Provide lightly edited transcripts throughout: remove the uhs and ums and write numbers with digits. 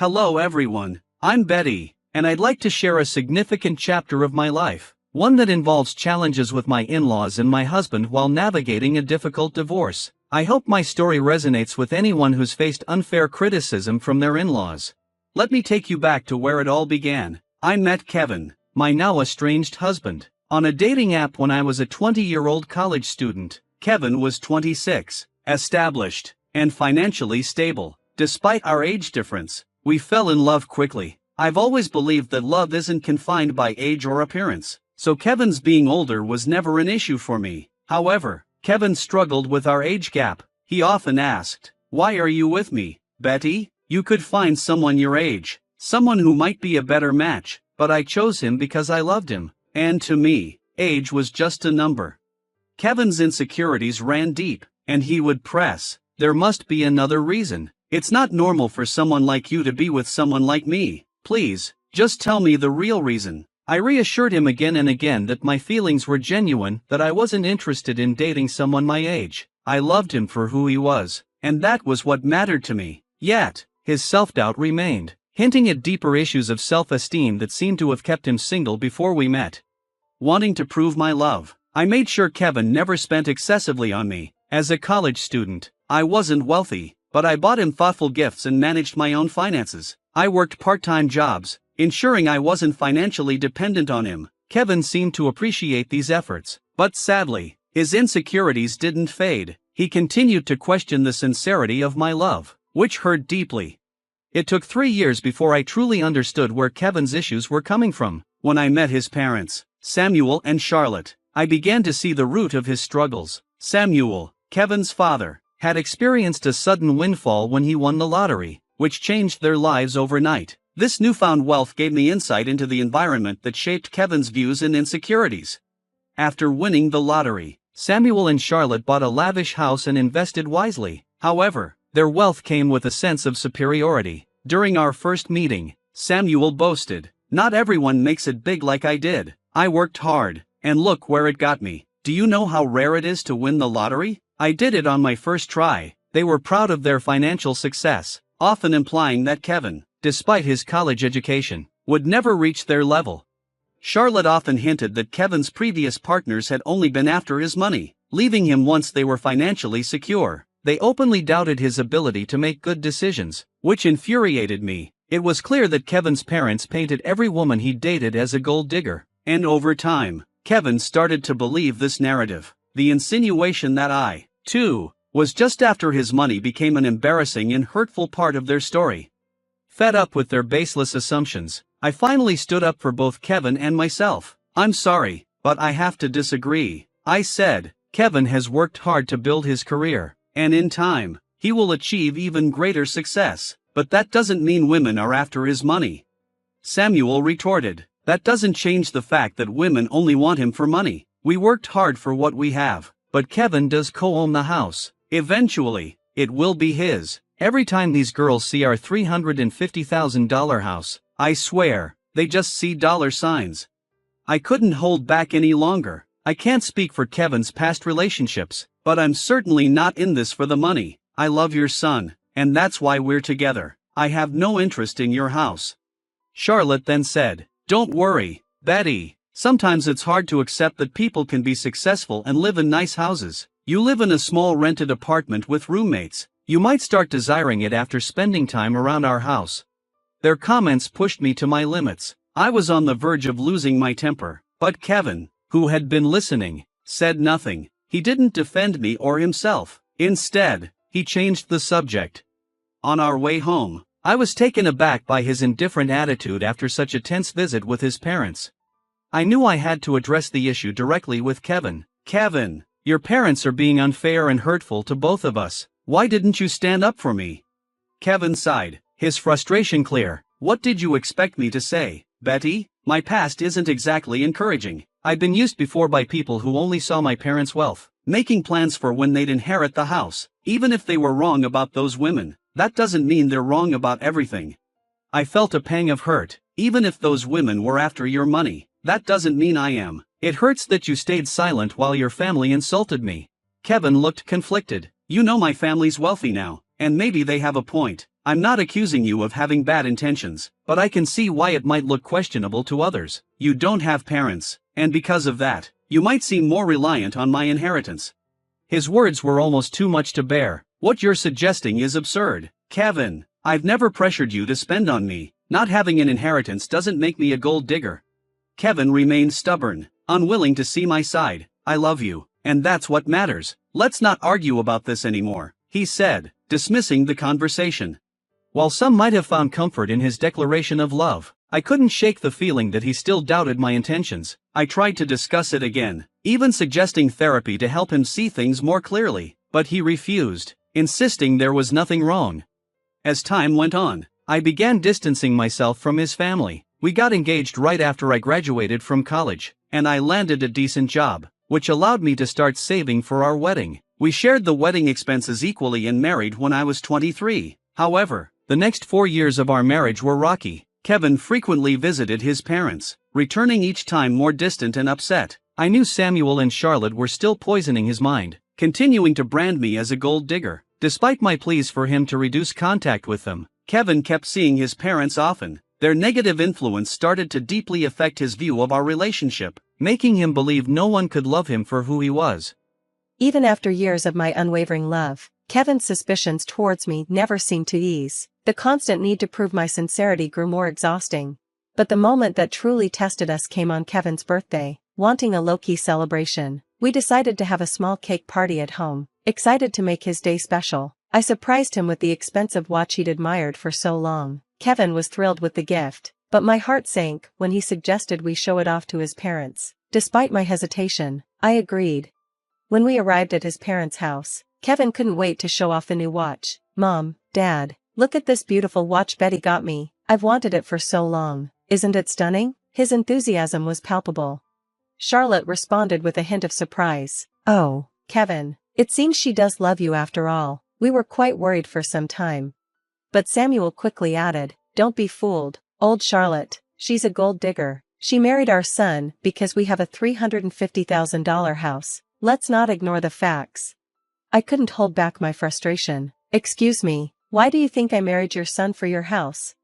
Hello everyone, I'm Betty, and I'd like to share a significant chapter of my life, one that involves challenges with my in-laws and my husband while navigating a difficult divorce. I hope my story resonates with anyone who's faced unfair criticism from their in-laws. Let me take you back to where it all began. I met Kevin, my now estranged husband, on a dating app when I was a 20-year-old college student. Kevin was 26, established, and financially stable. Despite our age difference, we fell in love quickly. I've always believed that love isn't confined by age or appearance, so Kevin's being older was never an issue for me. However, Kevin struggled with our age gap. He often asked, "Why are you with me, Betty? You could find someone your age, someone who might be a better match," but I chose him because I loved him, and to me, age was just a number. Kevin's insecurities ran deep, and he would press, "There must be another reason. It's not normal for someone like you to be with someone like me. Please, just tell me the real reason." I reassured him again and again that my feelings were genuine, that I wasn't interested in dating someone my age. I loved him for who he was, and that was what mattered to me. Yet, his self-doubt remained, hinting at deeper issues of self-esteem that seemed to have kept him single before we met. Wanting to prove my love, I made sure Kevin never spent excessively on me. As a college student, I wasn't wealthy, but I bought him thoughtful gifts and managed my own finances. I worked part-time jobs, ensuring I wasn't financially dependent on him. Kevin seemed to appreciate these efforts, but sadly, his insecurities didn't fade. He continued to question the sincerity of my love, which hurt deeply. It took 3 years before I truly understood where Kevin's issues were coming from. When I met his parents, Samuel and Charlotte, I began to see the root of his struggles. Samuel, Kevin's father, had experienced a sudden windfall when he won the lottery, which changed their lives overnight. This newfound wealth gave me insight into the environment that shaped Kevin's views and insecurities. After winning the lottery, Samuel and Charlotte bought a lavish house and invested wisely. However, their wealth came with a sense of superiority. During our first meeting, Samuel boasted, "Not everyone makes it big like I did. I worked hard, and look where it got me. Do you know how rare it is to win the lottery? I did it on my first try." They were proud of their financial success, often implying that Kevin, despite his college education, would never reach their level. Charlotte often hinted that Kevin's previous partners had only been after his money, leaving him once they were financially secure. They openly doubted his ability to make good decisions, which infuriated me. It was clear that Kevin's parents painted every woman he dated as a gold digger, and over time, Kevin started to believe this narrative. The insinuation that I, too, was just after his money became an embarrassing and hurtful part of their story. Fed up with their baseless assumptions, I finally stood up for both Kevin and myself. "I'm sorry, but I have to disagree," I said. "Kevin has worked hard to build his career, and in time, he will achieve even greater success. But that doesn't mean women are after his money." Samuel retorted, "That doesn't change the fact that women only want him for money. We worked hard for what we have, but Kevin does co-own the house. Eventually, it will be his. Every time these girls see our $350,000 house, I swear, they just see dollar signs." I couldn't hold back any longer. "I can't speak for Kevin's past relationships, but I'm certainly not in this for the money. I love your son, and that's why we're together. I have no interest in your house." Charlotte then said, "Don't worry, Betty. Sometimes it's hard to accept that people can be successful and live in nice houses. You live in a small rented apartment with roommates. You might start desiring it after spending time around our house." Their comments pushed me to my limits. I was on the verge of losing my temper, but Kevin, who had been listening, said nothing. He didn't defend me or himself. Instead, he changed the subject. On our way home, I was taken aback by his indifferent attitude after such a tense visit with his parents. I knew I had to address the issue directly with Kevin. "Kevin, your parents are being unfair and hurtful to both of us. Why didn't you stand up for me?" Kevin sighed, his frustration clear. "What did you expect me to say, Betty? My past isn't exactly encouraging. I've been used before by people who only saw my parents' wealth, making plans for when they'd inherit the house. Even if they were wrong about those women, that doesn't mean they're wrong about everything. I felt a pang of hurt. Even if those women were after your money, that doesn't mean I am. It hurts that you stayed silent while your family insulted me." Kevin looked conflicted. "You know my family's wealthy now, and maybe they have a point. I'm not accusing you of having bad intentions, but I can see why it might look questionable to others. You don't have parents, and because of that, you might seem more reliant on my inheritance." His words were almost too much to bear. "What you're suggesting is absurd, Kevin. I've never pressured you to spend on me. Not having an inheritance doesn't make me a gold digger." Kevin remained stubborn, unwilling to see my side. "I love you, and that's what matters. Let's not argue about this anymore," he said, dismissing the conversation. While some might have found comfort in his declaration of love, I couldn't shake the feeling that he still doubted my intentions. I tried to discuss it again, even suggesting therapy to help him see things more clearly, but he refused, insisting there was nothing wrong. As time went on, I began distancing myself from his family. We got engaged right after I graduated from college, and I landed a decent job, which allowed me to start saving for our wedding. We shared the wedding expenses equally and married when I was 23. However, the next 4 years of our marriage were rocky. Kevin frequently visited his parents, returning each time more distant and upset. I knew Samuel and Charlotte were still poisoning his mind, continuing to brand me as a gold digger. Despite my pleas for him to reduce contact with them, Kevin kept seeing his parents often. Their negative influence started to deeply affect his view of our relationship, making him believe no one could love him for who he was. Even after years of my unwavering love, Kevin's suspicions towards me never seemed to ease. The constant need to prove my sincerity grew more exhausting. But the moment that truly tested us came on Kevin's birthday. Wanting a low-key celebration, we decided to have a small cake party at home. Excited to make his day special, I surprised him with the expensive watch he'd admired for so long. Kevin was thrilled with the gift, but my heart sank when he suggested we show it off to his parents. Despite my hesitation, I agreed. When we arrived at his parents' house, Kevin couldn't wait to show off the new watch. "Mom, Dad, look at this beautiful watch Betty got me. I've wanted it for so long. Isn't it stunning?" His enthusiasm was palpable. Charlotte responded with a hint of surprise. "Oh, Kevin, it seems she does love you after all. We were quite worried for some time." But Samuel quickly added, "Don't be fooled, old Charlotte, she's a gold digger. She married our son because we have a $350,000 house. Let's not ignore the facts." I couldn't hold back my frustration. "Excuse me, why do you think I married your son for your house?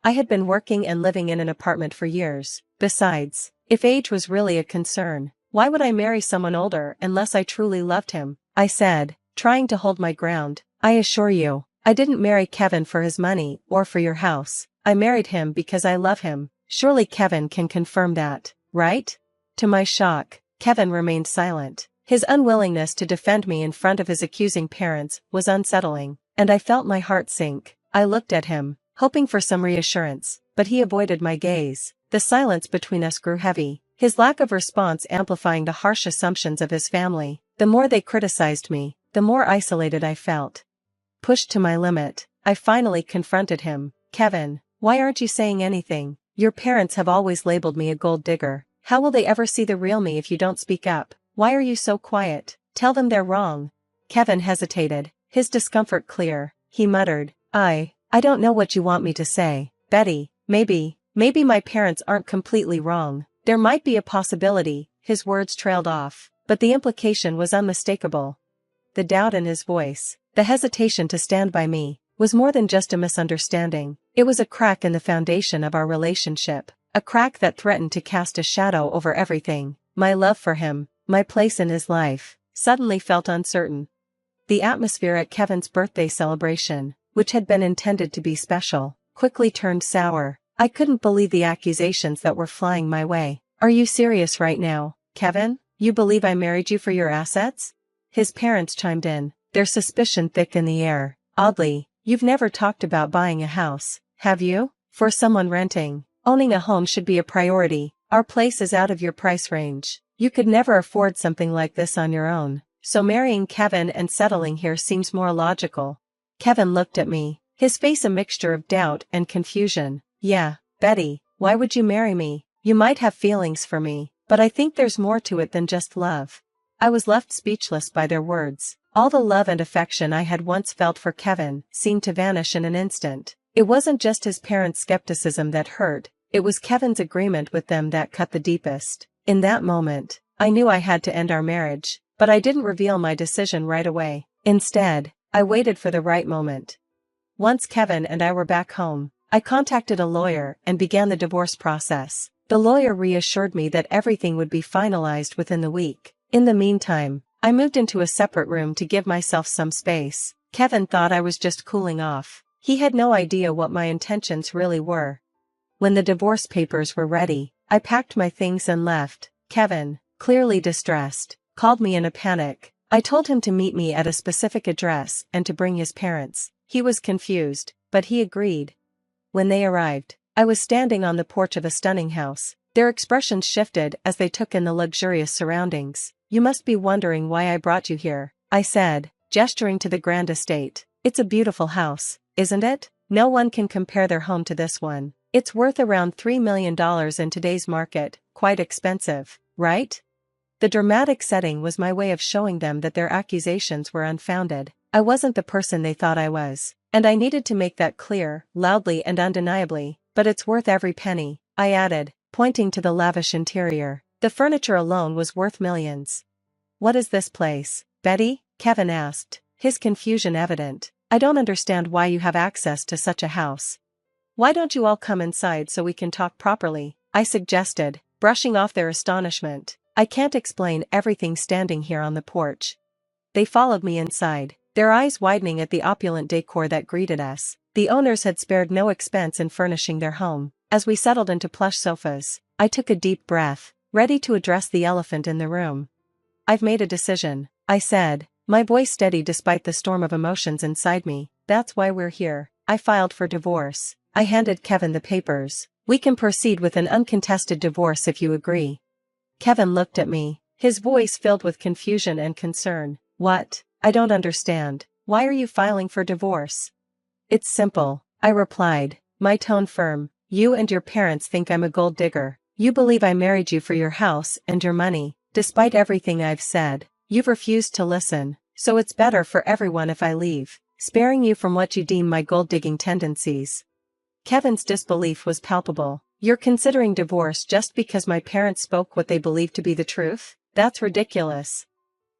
I had been working and living in an apartment for years. Besides, if age was really a concern, why would I marry someone older unless I truly loved him?" I said, trying to hold my ground. "I assure you, I didn't marry Kevin for his money or for your house. I married him because I love him. Surely Kevin can confirm that, right?" To my shock, Kevin remained silent. His unwillingness to defend me in front of his accusing parents was unsettling, and I felt my heart sink. I looked at him, hoping for some reassurance, but he avoided my gaze. The silence between us grew heavy, his lack of response amplifying the harsh assumptions of his family. The more they criticized me, the more isolated I felt. Pushed to my limit, I finally confronted him. "Kevin, why aren't you saying anything? Your parents have always labeled me a gold digger. How will they ever see the real me if you don't speak up? Why are you so quiet? Tell them they're wrong." Kevin hesitated, his discomfort clear. He muttered, I don't know what you want me to say, Betty. Maybe my parents aren't completely wrong. There might be a possibility." His words trailed off, but the implication was unmistakable. The doubt in his voice, the hesitation to stand by me, was more than just a misunderstanding. It was a crack in the foundation of our relationship, a crack that threatened to cast a shadow over everything. My love for him, my place in his life, suddenly felt uncertain. The atmosphere at Kevin's birthday celebration, which had been intended to be special, quickly turned sour. I couldn't believe the accusations that were flying my way. "Are you serious right now, Kevin? You believe I married you for your assets?" His parents chimed in, their suspicion thick in the air. "Oddly, you've never talked about buying a house, have you? For someone renting, owning a home should be a priority. Our place is out of your price range. You could never afford something like this on your own. So marrying Kevin and settling here seems more logical." Kevin looked at me, his face a mixture of doubt and confusion. "Yeah, Betty, why would you marry me? You might have feelings for me, but I think there's more to it than just love." I was left speechless by their words. All the love and affection I had once felt for Kevin seemed to vanish in an instant. It wasn't just his parents' skepticism that hurt, it was Kevin's agreement with them that cut the deepest. In that moment, I knew I had to end our marriage, but I didn't reveal my decision right away. Instead, I waited for the right moment. Once Kevin and I were back home, I contacted a lawyer and began the divorce process. The lawyer reassured me that everything would be finalized within the week. In the meantime, I moved into a separate room to give myself some space. Kevin thought I was just cooling off. He had no idea what my intentions really were. When the divorce papers were ready, I packed my things and left. Kevin, clearly distressed, called me in a panic. I told him to meet me at a specific address and to bring his parents. He was confused, but he agreed. When they arrived, I was standing on the porch of a stunning house. Their expressions shifted as they took in the luxurious surroundings. "You must be wondering why I brought you here," I said, gesturing to the grand estate. "It's a beautiful house, isn't it? No one can compare their home to this one. It's worth around $3 million in today's market, quite expensive, right?" The dramatic setting was my way of showing them that their accusations were unfounded. I wasn't the person they thought I was, and I needed to make that clear, loudly and undeniably. "But it's worth every penny," I added, pointing to the lavish interior. "The furniture alone was worth millions." "What is this place, Betty?" Kevin asked, his confusion evident. "I don't understand why you have access to such a house." "Why don't you all come inside so we can talk properly?" I suggested, brushing off their astonishment. "I can't explain everything standing here on the porch." They followed me inside, their eyes widening at the opulent decor that greeted us. The owners had spared no expense in furnishing their home. As we settled into plush sofas, I took a deep breath, ready to address the elephant in the room. "I've made a decision," I said, my voice steady despite the storm of emotions inside me. "That's why we're here. I filed for divorce." I handed Kevin the papers. "We can proceed with an uncontested divorce if you agree." Kevin looked at me, his voice filled with confusion and concern. "What? I don't understand. Why are you filing for divorce?" "It's simple," I replied, my tone firm. "You and your parents think I'm a gold digger. You believe I married you for your house and your money. Despite everything I've said, you've refused to listen, so it's better for everyone if I leave, sparing you from what you deem my gold-digging tendencies." Kevin's disbelief was palpable. "You're considering divorce just because my parents spoke what they believed to be the truth? That's ridiculous."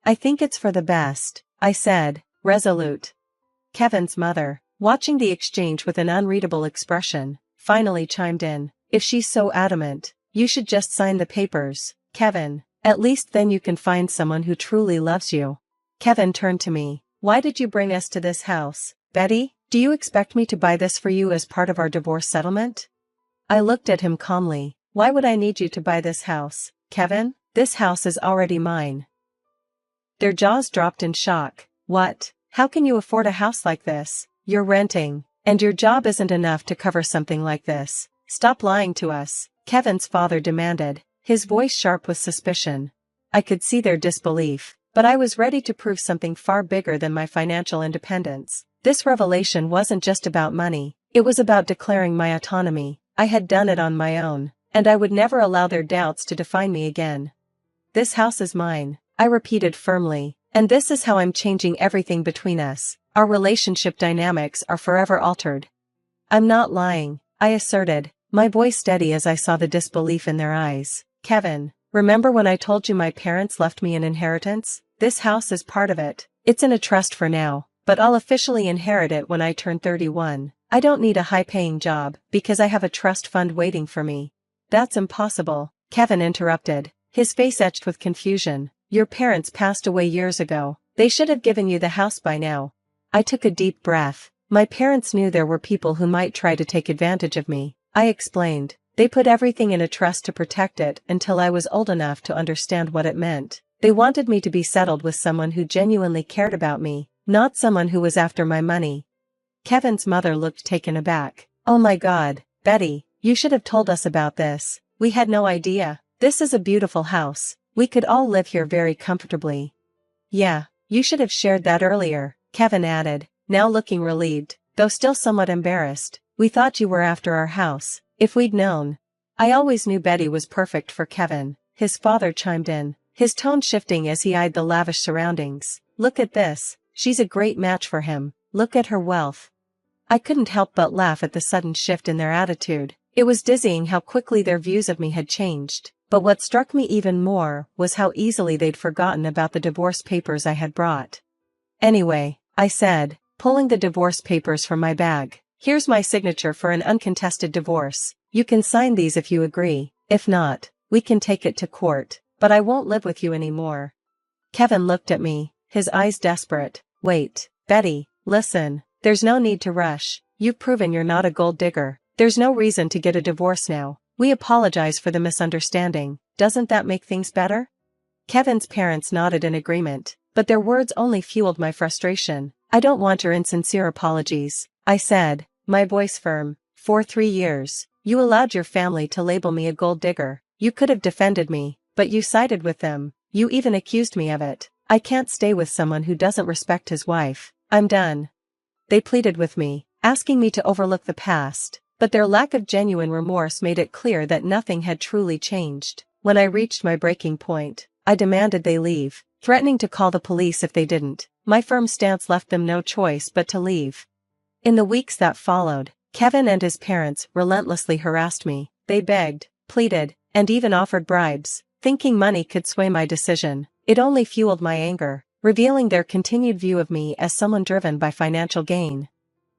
"I think it's for the best," I said, resolute. Kevin's mother, watching the exchange with an unreadable expression, finally chimed in. "If she's so adamant, you should just sign the papers, Kevin. At least then you can find someone who truly loves you." Kevin turned to me. "Why did you bring us to this house, Betty? Do you expect me to buy this for you as part of our divorce settlement?" I looked at him calmly. "Why would I need you to buy this house, Kevin? This house is already mine." Their jaws dropped in shock. "What? How can you afford a house like this? You're renting, and your job isn't enough to cover something like this. Stop lying to us," Kevin's father demanded, his voice sharp with suspicion. I could see their disbelief, but I was ready to prove something far bigger than my financial independence. This revelation wasn't just about money, it was about declaring my autonomy. I had done it on my own, and I would never allow their doubts to define me again. "This house is mine," I repeated firmly, "and this is how I'm changing everything between us. Our relationship dynamics are forever altered." "I'm not lying," I asserted, my voice steady as I saw the disbelief in their eyes. "Kevin, remember when I told you my parents left me an inheritance? This house is part of it. It's in a trust for now, but I'll officially inherit it when I turn 31. I don't need a high-paying job, because I have a trust fund waiting for me." "That's impossible," Kevin interrupted, his face etched with confusion. "Your parents passed away years ago. They should have given you the house by now." I took a deep breath. "My parents knew there were people who might try to take advantage of me," I explained. "They put everything in a trust to protect it until I was old enough to understand what it meant. They wanted me to be settled with someone who genuinely cared about me, not someone who was after my money." Kevin's mother looked taken aback. "Oh my God, Betty, you should have told us about this. We had no idea. This is a beautiful house. We could all live here very comfortably." "Yeah, you should have shared that earlier," Kevin added, now looking relieved, though still somewhat embarrassed. "We thought you were after our house. If we'd known." "I always knew Betty was perfect for Kevin," his father chimed in, his tone shifting as he eyed the lavish surroundings. "Look at this. She's a great match for him. Look at her wealth." I couldn't help but laugh at the sudden shift in their attitude. It was dizzying how quickly their views of me had changed. But what struck me even more was how easily they'd forgotten about the divorce papers I had brought. "Anyway," I said, pulling the divorce papers from my bag. "Here's my signature for an uncontested divorce. You can sign these if you agree. If not, we can take it to court, but I won't live with you anymore." Kevin looked at me, his eyes desperate. "Wait, Betty, listen. There's no need to rush. You've proven you're not a gold digger. There's no reason to get a divorce now. We apologize for the misunderstanding. Doesn't that make things better?" Kevin's parents nodded in agreement, but their words only fueled my frustration. "I don't want your insincere apologies," I said, my voice firm. "For 3 years, you allowed your family to label me a gold digger. You could have defended me, but you sided with them. You even accused me of it. I can't stay with someone who doesn't respect his wife. I'm done." They pleaded with me, asking me to overlook the past, but their lack of genuine remorse made it clear that nothing had truly changed. When I reached my breaking point, I demanded they leave, threatening to call the police if they didn't. My firm stance left them no choice but to leave. In the weeks that followed, Kevin and his parents relentlessly harassed me. They begged, pleaded, and even offered bribes, thinking money could sway my decision. It only fueled my anger, revealing their continued view of me as someone driven by financial gain.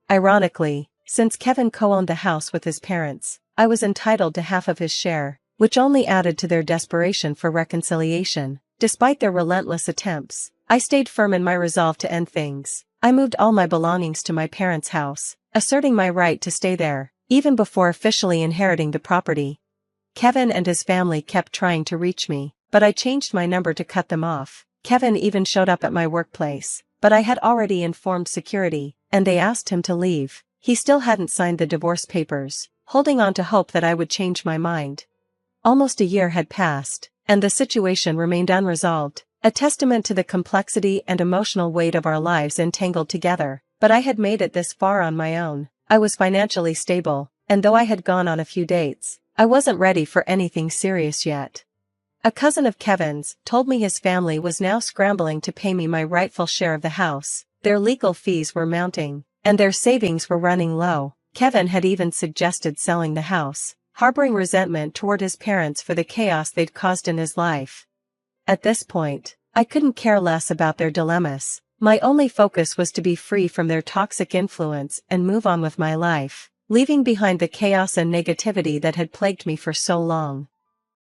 Ironically, since Kevin co-owned the house with his parents, I was entitled to half of his share, which only added to their desperation for reconciliation. Despite their relentless attempts, I stayed firm in my resolve to end things. I moved all my belongings to my parents' house, asserting my right to stay there, even before officially inheriting the property. Kevin and his family kept trying to reach me, but I changed my number to cut them off. Kevin even showed up at my workplace, but I had already informed security, and they asked him to leave. He still hadn't signed the divorce papers, holding on to hope that I would change my mind. Almost a year had passed, and the situation remained unresolved, a testament to the complexity and emotional weight of our lives entangled together. But I had made it this far on my own. I was financially stable, and though I had gone on a few dates, I wasn't ready for anything serious yet. A cousin of Kevin's told me his family was now scrambling to pay me my rightful share of the house. Their legal fees were mounting, and their savings were running low. Kevin had even suggested selling the house, harboring resentment toward his parents for the chaos they'd caused in his life. At this point, I couldn't care less about their dilemmas. My only focus was to be free from their toxic influence and move on with my life, leaving behind the chaos and negativity that had plagued me for so long.